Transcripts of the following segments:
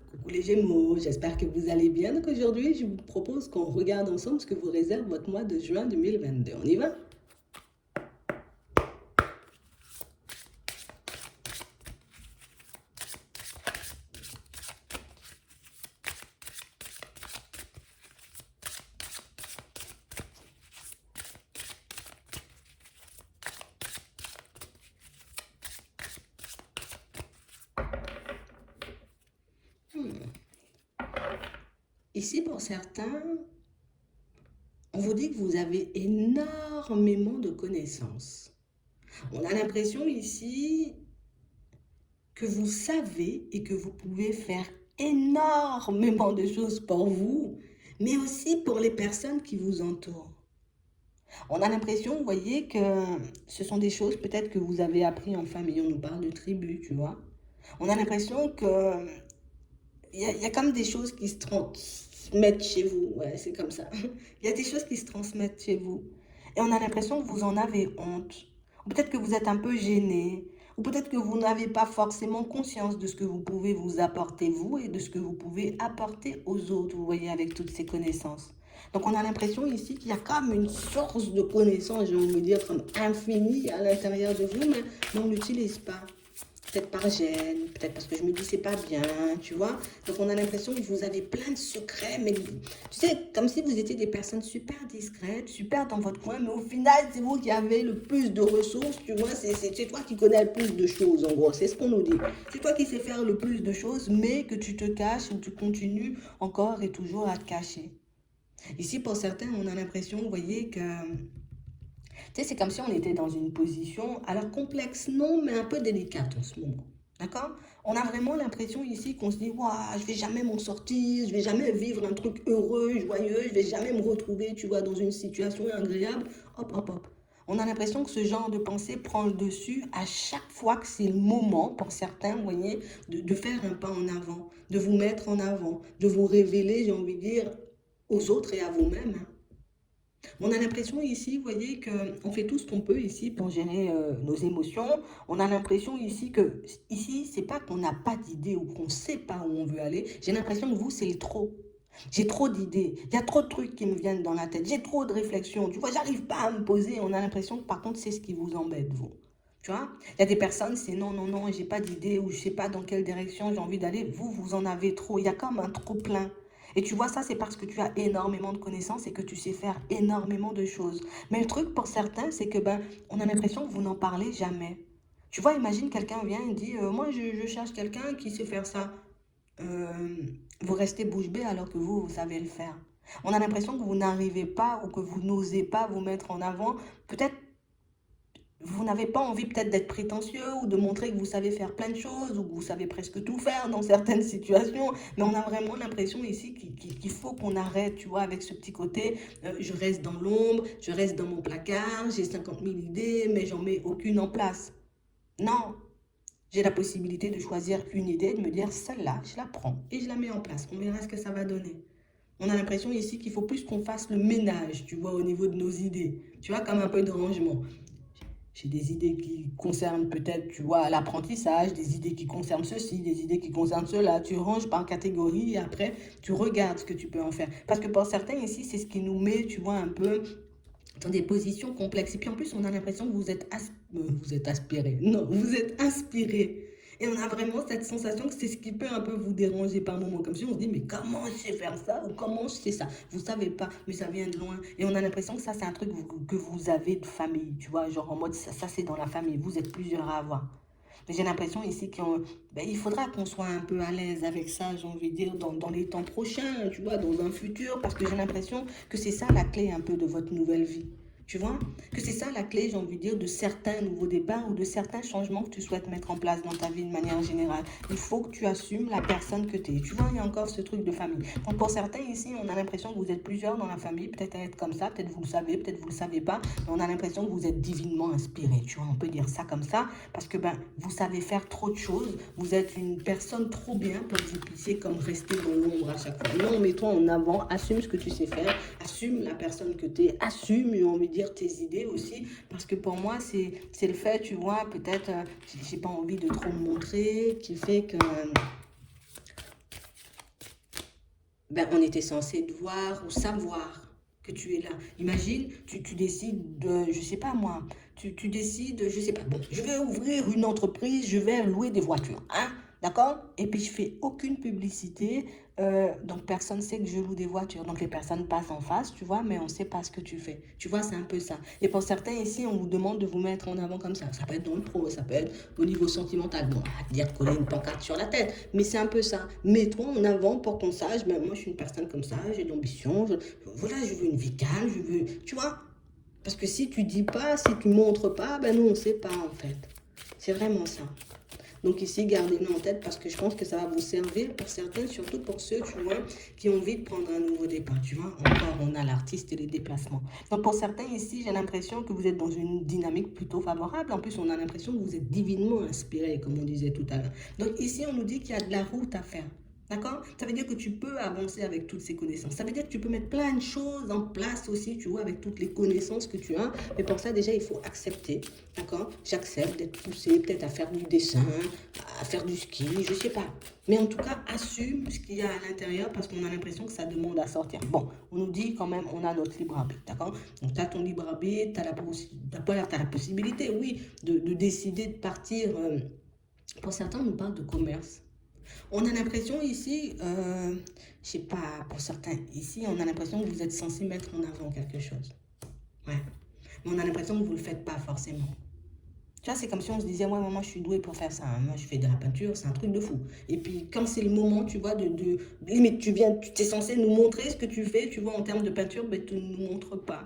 Coucou les Gémeaux, j'espère que vous allez bien. Donc aujourd'hui, je vous propose qu'on regarde ensemble ce que vous réserve votre mois de juin 2022. On y va? Ici, pour certains, on vous dit que vous avez énormément de connaissances. On a l'impression ici que vous savez et que vous pouvez faire énormément de choses pour vous, mais aussi pour les personnes qui vous entourent. On a l'impression, vous voyez, que ce sont des choses peut-être que vous avez appris en famille. On nous parle de tribu, tu vois. On a l'impression que il y a comme des choses qui se transmettent chez vous. Ouais, c'est comme ça. Il y a des choses qui se transmettent chez vous. Et on a l'impression que vous en avez honte. Ou peut-être que vous êtes un peu gêné. Ou peut-être que vous n'avez pas forcément conscience de ce que vous pouvez vous apporter vous et de ce que vous pouvez apporter aux autres, vous voyez, avec toutes ces connaissances. Donc on a l'impression ici qu'il y a comme une source de connaissances, j'ai envie de dire, comme infinie à l'intérieur de vous, mais on ne l'utilise pas. Peut-être par gêne, peut-être parce que je me dis c'est pas bien, tu vois. Donc on a l'impression que vous avez plein de secrets, mais tu sais, comme si vous étiez des personnes super discrètes, super dans votre coin, mais au final c'est vous qui avez le plus de ressources, tu vois. C'est toi qui connais le plus de choses, en gros, c'est ce qu'on nous dit. C'est toi qui sais faire le plus de choses, mais que tu te caches ou tu continues encore et toujours à te cacher. Ici, pour certains, on a l'impression, vous voyez, que tu sais, c'est comme si on était dans une position, alors complexe, non, mais un peu délicate en ce moment. D'accord? On a vraiment l'impression ici qu'on se dit, waouh, je vais jamais m'en sortir, je vais jamais vivre un truc heureux, joyeux, je vais jamais me retrouver, tu vois, dans une situation agréable. Hop, hop, hop. On a l'impression que ce genre de pensée prend le dessus à chaque fois que c'est le moment, pour certains, vous voyez, de faire un pas en avant, de vous mettre en avant, de vous révéler, j'ai envie de dire, aux autres et à vous-même. On a l'impression ici, vous voyez, qu'on fait tout ce qu'on peut ici pour gérer nos émotions. On a l'impression ici que, ici, c'est pas qu'on n'a pas d'idée ou qu'on sait pas où on veut aller. J'ai l'impression que vous, c'est le trop. J'ai trop d'idées. Il y a trop de trucs qui me viennent dans la tête. J'ai trop de réflexions. Tu vois, j'arrive pas à me poser. On a l'impression que, par contre, c'est ce qui vous embête, vous. Tu vois, il y a des personnes, c'est non, non, non, j'ai pas d'idée ou je sais pas dans quelle direction j'ai envie d'aller. Vous, vous en avez trop. Il y a comme un trop plein. Et tu vois, ça, c'est parce que tu as énormément de connaissances et que tu sais faire énormément de choses. Mais le truc pour certains, c'est que ben, on a l'impression que vous n'en parlez jamais. Tu vois, imagine quelqu'un vient et dit, moi, je cherche quelqu'un qui sait faire ça. Euh, Vous restez bouche bée alors que vous, vous savez le faire. On a l'impression que vous n'arrivez pas ou que vous n'osez pas vous mettre en avant. Peut-être vous n'avez pas envie peut-être d'être prétentieux ou de montrer que vous savez faire plein de choses ou que vous savez presque tout faire dans certaines situations, mais on a vraiment l'impression ici qu'il faut qu'on arrête, tu vois, avec ce petit côté, je reste dans l'ombre, je reste dans mon placard, j'ai 50 000 idées, mais j'en mets aucune en place. Non, j'ai la possibilité de choisir une idée, de me dire, celle-là, je la prends et je la mets en place. On verra ce que ça va donner. On a l'impression ici qu'il faut plus qu'on fasse le ménage, tu vois, au niveau de nos idées. Tu vois, comme un peu de rangement. J'ai des idées qui concernent peut-être, tu vois, l'apprentissage, des idées qui concernent ceci, des idées qui concernent cela. Tu ranges par catégorie et après, tu regardes ce que tu peux en faire. Parce que pour certains ici, c'est ce qui nous met, tu vois, un peu dans des positions complexes. Et puis en plus, on a l'impression que vous êtes aspiré. Non, vous êtes inspiré. Et on a vraiment cette sensation que c'est ce qui peut un peu vous déranger par moments. Comme si on se dit, mais comment je sais faire ça ou comment je sais ça. Vous savez pas, mais ça vient de loin. Et on a l'impression que ça, c'est un truc que vous avez de famille. Tu vois, genre en mode, ça c'est dans la famille. Vous êtes plusieurs à avoir. Mais j'ai l'impression ici qu'il faudra qu'on soit un peu à l'aise avec ça, j'ai envie de dire, dans les temps prochains, tu vois, dans un futur, parce que j'ai l'impression que c'est ça la clé un peu de votre nouvelle vie. Tu vois, que c'est ça la clé, j'ai envie de dire, de certains nouveaux départs ou de certains changements que tu souhaites mettre en place dans ta vie de manière générale. Il faut que tu assumes la personne que tu es. Tu vois, il y a encore ce truc de famille. Donc pour certains ici, on a l'impression que vous êtes plusieurs dans la famille, peut-être à être comme ça, peut-être vous le savez, peut-être vous le savez pas, mais on a l'impression que vous êtes divinement inspiré. Tu vois, on peut dire ça comme ça, parce que ben, vous savez faire trop de choses, vous êtes une personne trop bien pour que vous puissiez comme rester dans l'ombre à chaque fois. Non, mets-toi en avant, assume ce que tu sais faire, assume la personne que tu es, assume, j'ai envie de dire, tes idées aussi, parce que pour moi, c'est le fait, tu vois, peut-être, j'ai pas envie de trop me montrer, qui fait que ben, on était censé te voir ou savoir que tu es là. Imagine, tu décides de, je sais pas moi, tu décides, je sais pas, bon, je vais ouvrir une entreprise, je vais louer des voitures, hein, d'accord? Et puis je fais aucune publicité, donc personne ne sait que je loue des voitures. Donc les personnes passent en face, tu vois, mais on ne sait pas ce que tu fais. Tu vois, c'est un peu ça. Et pour certains ici, on vous demande de vous mettre en avant comme ça. Ça peut être dans le pro, ça peut être au niveau sentimental. Bon, à dire de coller une pancarte sur la tête, mais c'est un peu ça. Mets-toi en avant pour qu'on sache, ben, moi je suis une personne comme ça, j'ai de l'ambition, voilà, je veux une vie calme, je veux, tu vois. Parce que si tu dis pas, si tu montres pas, ben nous on ne sait pas en fait. C'est vraiment ça. Donc ici, gardez-le en tête parce que je pense que ça va vous servir pour certains, surtout pour ceux, tu vois, qui ont envie de prendre un nouveau départ. Tu vois, encore, on a l'artiste et les déplacements. Donc pour certains ici, j'ai l'impression que vous êtes dans une dynamique plutôt favorable. En plus, on a l'impression que vous êtes divinement inspiré, comme on disait tout à l'heure. Donc ici, on nous dit qu'il y a de la route à faire. D'accord? Ça veut dire que tu peux avancer avec toutes ces connaissances. Ça veut dire que tu peux mettre plein de choses en place aussi, tu vois, avec toutes les connaissances que tu as. Mais pour ça, déjà, il faut accepter. D'accord? J'accepte d'être poussé peut-être à faire du dessin, à faire du ski, je sais pas. Mais en tout cas, assume ce qu'il y a à l'intérieur parce qu'on a l'impression que ça demande à sortir. Bon, on nous dit quand même, on a notre libre arbitre, d'accord? Donc, tu as ton libre arbitre, t'as la possibilité, oui, de décider de partir. Pour certains, on nous parle de commerce. On a l'impression ici, je sais pas, pour certains ici, on a l'impression que vous êtes censé mettre en avant quelque chose. Ouais. Mais on a l'impression que vous ne le faites pas forcément. Tu vois, c'est comme si on se disait, ouais, maman, je suis douée pour faire ça, hein. Moi, je fais de la peinture, c'est un truc de fou. Et puis, comme c'est le moment, tu vois, limite, tu es censé nous montrer ce que tu fais, tu vois, en termes de peinture, mais tu ne nous montres pas.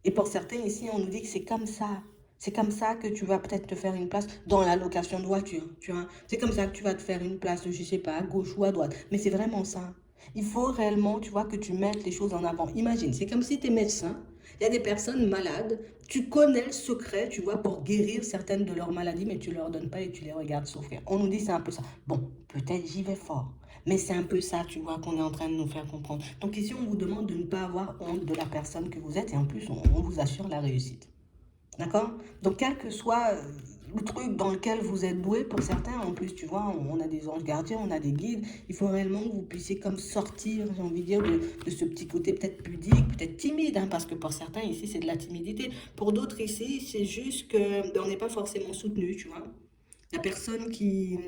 Et pour certains ici, on nous dit que c'est comme ça. C'est comme ça que tu vas peut-être te faire une place dans la location de voiture, tu vois. C'est comme ça que tu vas te faire une place, je sais pas, à gauche ou à droite. Mais c'est vraiment ça. Il faut réellement, tu vois, que tu mettes les choses en avant. Imagine, c'est comme si tu es médecin, il y a des personnes malades, tu connais le secret, tu vois, pour guérir certaines de leurs maladies, mais tu ne leur donnes pas et tu les regardes souffrir. On nous dit c'est un peu ça. Bon, peut-être j'y vais fort. Mais c'est un peu ça, tu vois, qu'on est en train de nous faire comprendre. Donc ici, on vous demande de ne pas avoir honte de la personne que vous êtes et en plus, on vous assure la réussite. D'accord? Donc, quel que soit le truc dans lequel vous êtes doué, pour certains, en plus, tu vois, on a des anges gardiens, on a des guides, il faut réellement que vous puissiez comme sortir, j'ai envie de dire, de ce petit côté peut-être pudique, peut-être timide, hein, parce que pour certains, ici, c'est de la timidité. Pour d'autres, ici, c'est juste que ben, on n'est pas forcément soutenu, tu vois. La personne qui...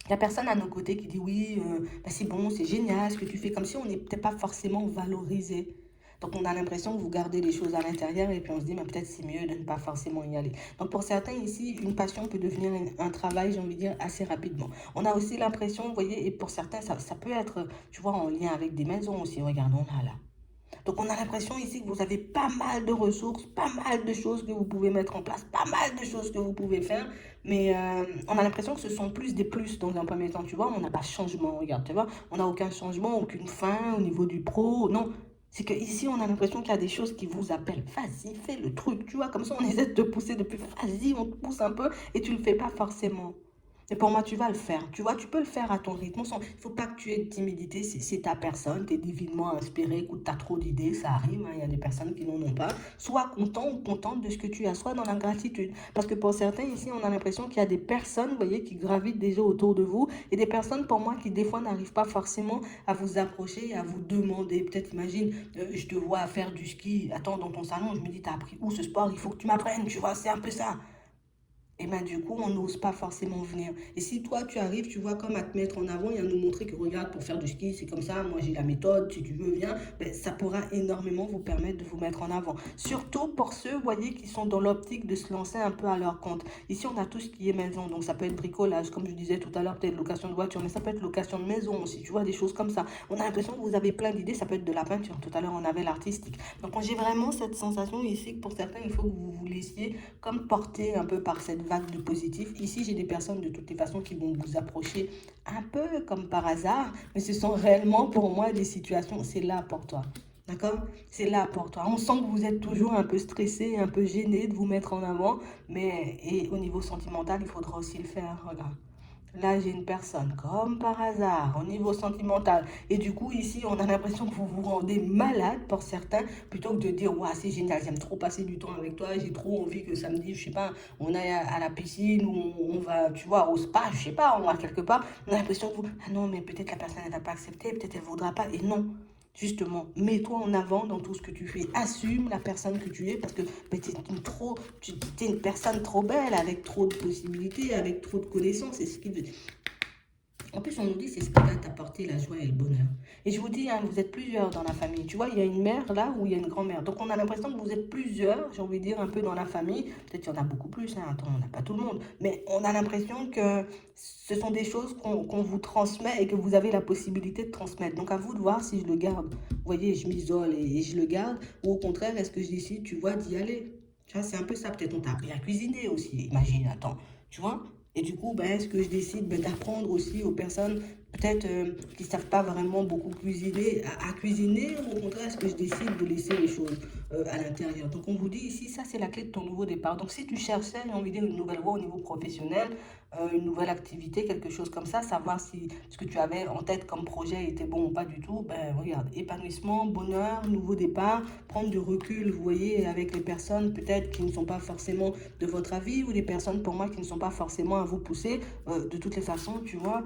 La personne à nos côtés qui dit oui, ben c'est bon, c'est génial ce que tu fais, comme si on n'est peut-être pas forcément valorisé. Donc on a l'impression que vous gardez les choses à l'intérieur et puis on se dit mais peut-être c'est mieux de ne pas forcément y aller. Donc pour certains ici, une passion peut devenir un travail, j'ai envie de dire, assez rapidement. On a aussi l'impression, vous voyez, et pour certains, ça peut être, tu vois, en lien avec des maisons aussi. Regardons là. Donc on a l'impression ici que vous avez pas mal de ressources, pas mal de choses que vous pouvez mettre en place, pas mal de choses que vous pouvez faire, mais on a l'impression que ce sont plus des plus dans un premier temps, tu vois, on n'a pas de changement, regarde, tu vois, on n'a aucun changement, aucune fin au niveau du pro, non. C'est qu'ici, on a l'impression qu'il y a des choses qui vous appellent. Vas-y, fais le truc, tu vois, comme ça on essaie de te pousser depuis, vas-y, on te pousse un peu et tu ne le fais pas forcément. Et pour moi, tu vas le faire. Tu vois, tu peux le faire à ton rythme. Il ne faut pas que tu aies de timidité. C'est ta personne. Tu es divinement inspiré. Écoute, tu as trop d'idées. Ça arrive. Hein. Il y a des personnes qui n'en ont pas. Sois content ou contente de ce que tu as. Sois dans la gratitude. Parce que pour certains, ici, on a l'impression qu'il y a des personnes, vous voyez, qui gravitent déjà autour de vous. Et des personnes, pour moi, qui des fois n'arrivent pas forcément à vous approcher et à vous demander. Peut-être, imagine, je te vois faire du ski. Attends, dans ton salon, je me dis, tu as appris où ce sport? Il faut que tu m'apprennes. Tu vois, c'est un peu ça. Et ben du coup, on n'ose pas forcément venir. Et si toi, tu arrives, tu vois, comme à te mettre en avant et à nous montrer que regarde, pour faire du ski, c'est comme ça, moi j'ai la méthode, si tu veux, viens, ben, ça pourra énormément vous permettre de vous mettre en avant. Surtout pour ceux, vous voyez, qui sont dans l'optique de se lancer un peu à leur compte. Ici, on a tout ce qui est maison, donc ça peut être bricolage, comme je disais tout à l'heure, peut-être location de voiture, mais ça peut être location de maison aussi, tu vois, des choses comme ça. On a l'impression que vous avez plein d'idées, ça peut être de la peinture. Tout à l'heure, on avait l'artistique. Donc j'ai vraiment cette sensation ici que pour certains, il faut que vous vous laissiez comme porté un peu par cette vague de positif. Ici, j'ai des personnes de toutes les façons qui vont vous approcher un peu comme par hasard, mais ce sont réellement pour moi des situations, c'est là pour toi. D'accord? C'est là pour toi. On sent que vous êtes toujours un peu stressé, un peu gêné de vous mettre en avant, mais et au niveau sentimental, il faudra aussi le faire. Regarde. là j'ai une personne, comme par hasard, au niveau sentimental. Et du coup, ici, on a l'impression que vous vous rendez malade pour certains, plutôt que de dire, ouais, c'est génial, j'aime trop passer du temps avec toi, j'ai trop envie que samedi, je sais pas, on aille à la piscine, ou on va, tu vois, au spa, je sais pas, on va quelque part. On a l'impression que vous, ah non, mais peut-être la personne, elle va pas accepter, peut-être elle voudra pas. Et non. Justement, mets-toi en avant dans tout ce que tu fais. Assume la personne que tu es parce que ben, tu es une personne trop belle, avec trop de possibilités, avec trop de connaissances. Et ce qui, en plus, on nous dit c'est ce qui va t'apporter la joie et le bonheur. Et je vous dis, hein, vous êtes plusieurs dans la famille. Tu vois, il y a une mère là où il y a une grand-mère. Donc on a l'impression que vous êtes plusieurs, j'ai envie de dire, un peu dans la famille. Peut-être qu'il y en a beaucoup plus, hein. Attends, on n'a pas tout le monde. Mais on a l'impression que ce sont des choses qu'on vous transmet et que vous avez la possibilité de transmettre. Donc à vous de voir si je le garde. Vous voyez, je m'isole et je le garde. Ou au contraire, est-ce que je décide, tu vois, d'y aller. Tu vois, c'est un peu ça. Peut-être on t'a appris à cuisiner aussi. Imagine, attends. Tu vois. Et du coup, ben, est-ce que je décide ben, d'apprendre aussi aux personnes peut-être qui ne savent pas vraiment beaucoup cuisiner, à cuisiner, ou au contraire, est-ce que je décide de laisser les choses à l'intérieur. Donc on vous dit ici, ça c'est la clé de ton nouveau départ. Donc si tu cherchais, j'ai envie de dire, une nouvelle voie au niveau professionnel, une nouvelle activité, quelque chose comme ça, savoir si ce que tu avais en tête comme projet était bon ou pas du tout, ben regarde, épanouissement, bonheur, nouveau départ, prendre du recul, vous voyez, avec les personnes peut-être qui ne sont pas forcément de votre avis, ou les personnes pour moi qui ne sont pas forcément à vous pousser, de toutes les façons, tu vois.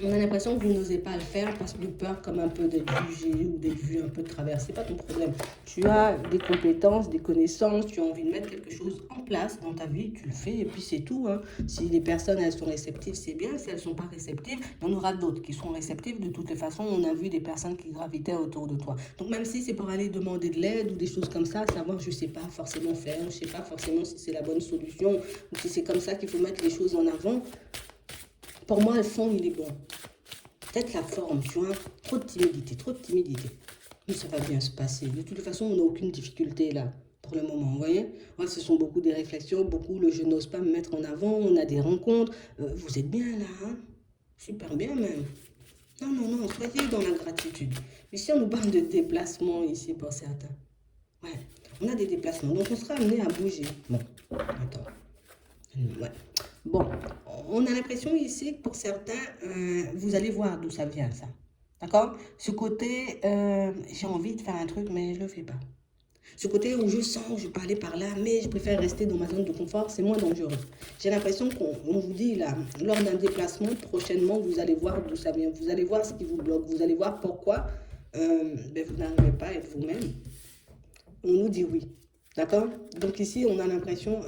On a l'impression que vous n'osez pas le faire parce que de peur comme un peu d'être jugé ou d'être vu un peu de travers. C'est pas ton problème. Tu as des compétences, des connaissances, tu as envie de mettre quelque chose en place dans ta vie, tu le fais et puis c'est tout, hein. Si les personnes elles sont réceptives, c'est bien. Si elles sont pas réceptives, il y en aura d'autres qui seront réceptives. De toutes les façons, on a vu des personnes qui gravitaient autour de toi. Donc même si c'est pour aller demander de l'aide ou des choses comme ça, savoir je sais pas forcément faire, je sais pas forcément si c'est la bonne solution ou si c'est comme ça qu'il faut mettre les choses en avant. Pour moi, le fond, il est bon. Peut-être la forme, tu vois. Trop de timidité, trop de timidité. Mais ça va bien se passer. De toute façon, on n'a aucune difficulté là, pour le moment, vous voyez. Ouais, ce sont beaucoup des réflexions, beaucoup le je n'ose pas me mettre en avant, on a des rencontres. Vous êtes bien là, hein. Super bien même. Non, non, non, soyez dans la gratitude. Mais si on nous parle de déplacement ici pour certains, ouais, on a des déplacements, donc on sera amené à bouger. Bon, attends. Ouais. Bon, on a l'impression ici que pour certains, vous allez voir d'où ça vient, ça. D'accord? Ce côté, j'ai envie de faire un truc, mais je ne le fais pas. Ce côté où je sens que je peux aller par là, mais je préfère rester dans ma zone de confort, c'est moins dangereux. J'ai l'impression qu'on vous dit là, lors d'un déplacement, prochainement, vous allez voir d'où ça vient. Vous allez voir ce qui vous bloque. Vous allez voir pourquoi ben, vous n'arrivez pas à être vous-même. On nous dit oui. D'accord? Donc ici, on a l'impression...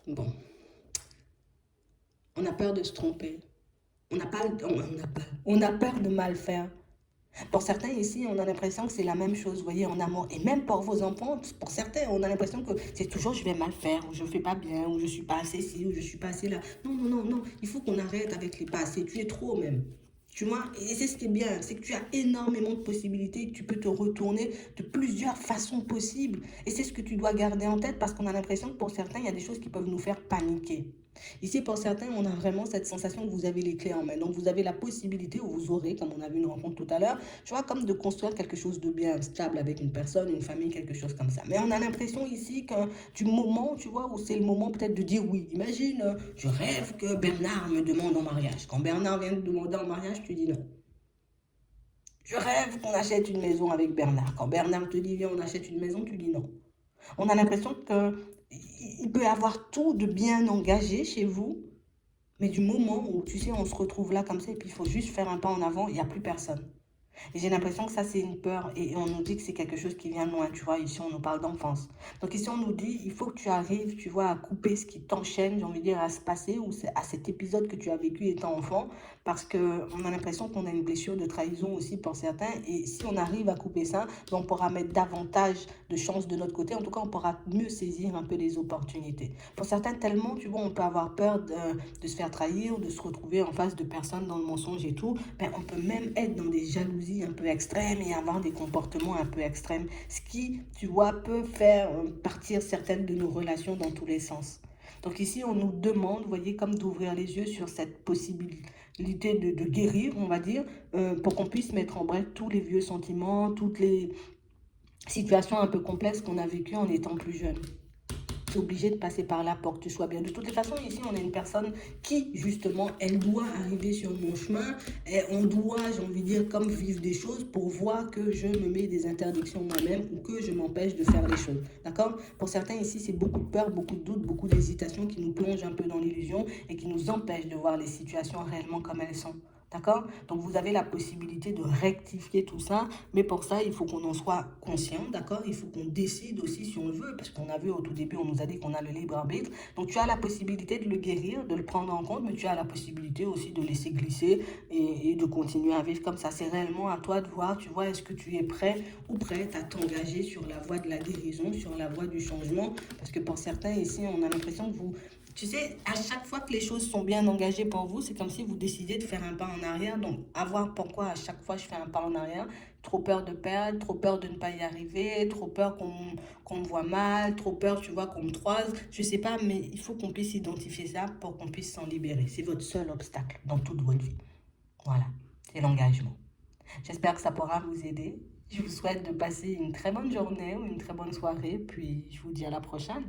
bon, on a peur de se tromper. On a peur de mal faire. Pour certains ici, on a l'impression que c'est la même chose, vous voyez, en amour. Et même pour vos enfants, pour certains, on a l'impression que c'est toujours je vais mal faire, ou je fais pas bien, ou je suis pas assez ci, ou je suis pas assez là. Non, non, non, non. Il faut qu'on arrête avec les pas assez. Tu es trop même. Tu vois, et c'est ce qui est bien, c'est que tu as énormément de possibilités, que tu peux te retourner de plusieurs façons possibles. Et c'est ce que tu dois garder en tête parce qu'on a l'impression que pour certains, il y a des choses qui peuvent nous faire paniquer. Ici, pour certains, on a vraiment cette sensation que vous avez les clés en main. Donc, vous avez la possibilité, ou vous aurez, comme on a vu une rencontre tout à l'heure, tu vois, comme de construire quelque chose de bien stable avec une personne, une famille, quelque chose comme ça. Mais on a l'impression ici que du moment, tu vois, où c'est le moment peut-être de dire oui. Imagine, je rêve que Bernard me demande en mariage. Quand Bernard vient te demander en mariage, tu dis non. Je rêve qu'on achète une maison avec Bernard. Quand Bernard te dit viens, on achète une maison, tu dis non. On a l'impression qu'il peut y avoir tout de bien engagé chez vous, mais du moment où, tu sais, on se retrouve là comme ça, et puis il faut juste faire un pas en avant, il n'y a plus personne. Et j'ai l'impression que ça, c'est une peur. Et on nous dit que c'est quelque chose qui vient de loin. Tu vois, ici, on nous parle d'enfance. Donc ici, on nous dit, il faut que tu arrives, tu vois, à couper ce qui t'enchaîne, j'ai envie de dire, à se passer, ou à cet épisode que tu as vécu étant enfant. Parce qu'on a l'impression qu'on a une blessure de trahison aussi pour certains. Et si on arrive à couper ça, on pourra mettre davantage de chances de notre côté. En tout cas, on pourra mieux saisir un peu les opportunités. Pour certains, tellement, tu vois, on peut avoir peur de se faire trahir, de se retrouver en face de personnes dans le mensonge et tout. Ben, on peut même être dans des jalousies un peu extrêmes et avoir des comportements un peu extrêmes. Ce qui, tu vois, peut faire partir certaines de nos relations dans tous les sens. Donc ici, on nous demande, vous voyez, comme d'ouvrir les yeux sur cette possibilité de guérir, on va dire, pour qu'on puisse mettre en bref tous les vieux sentiments, toutes les situations un peu complexes qu'on a vécues en étant plus jeune. tu es obligé de passer par là pour que tu sois bien. De toutes les façons, ici, on a une personne qui, justement, elle doit arriver sur mon chemin. Et on doit, j'ai envie de dire, comme vivre des choses pour voir que je me mets des interdictions moi-même ou que je m'empêche de faire les choses. D'accord? Pour certains, ici, c'est beaucoup de peur, beaucoup de doutes, beaucoup d'hésitation qui nous plongent un peu dans l'illusion et qui nous empêchent de voir les situations réellement comme elles sont. D'accord? Donc, vous avez la possibilité de rectifier tout ça, mais pour ça, il faut qu'on en soit conscient, d'accord? Il faut qu'on décide aussi si on le veut, parce qu'on a vu au tout début, on nous a dit qu'on a le libre arbitre. Donc, tu as la possibilité de le guérir, de le prendre en compte, mais tu as la possibilité aussi de laisser glisser et de continuer à vivre comme ça. C'est réellement à toi de voir, tu vois, est-ce que tu es prêt ou prête à t'engager sur la voie de la guérison, sur la voie du changement? Parce que pour certains ici, on a l'impression que vous... Tu sais, à chaque fois que les choses sont bien engagées pour vous, c'est comme si vous décidiez de faire un pas en arrière. Donc, à voir pourquoi à chaque fois je fais un pas en arrière. Trop peur de perdre, trop peur de ne pas y arriver, trop peur qu'on me voit mal, trop peur, tu vois, qu'on me croise. Je sais pas, mais il faut qu'on puisse identifier ça pour qu'on puisse s'en libérer. C'est votre seul obstacle dans toute votre vie. Voilà, c'est l'engagement. J'espère que ça pourra vous aider. Je vous souhaite de passer une très bonne journée ou une très bonne soirée, puis je vous dis à la prochaine.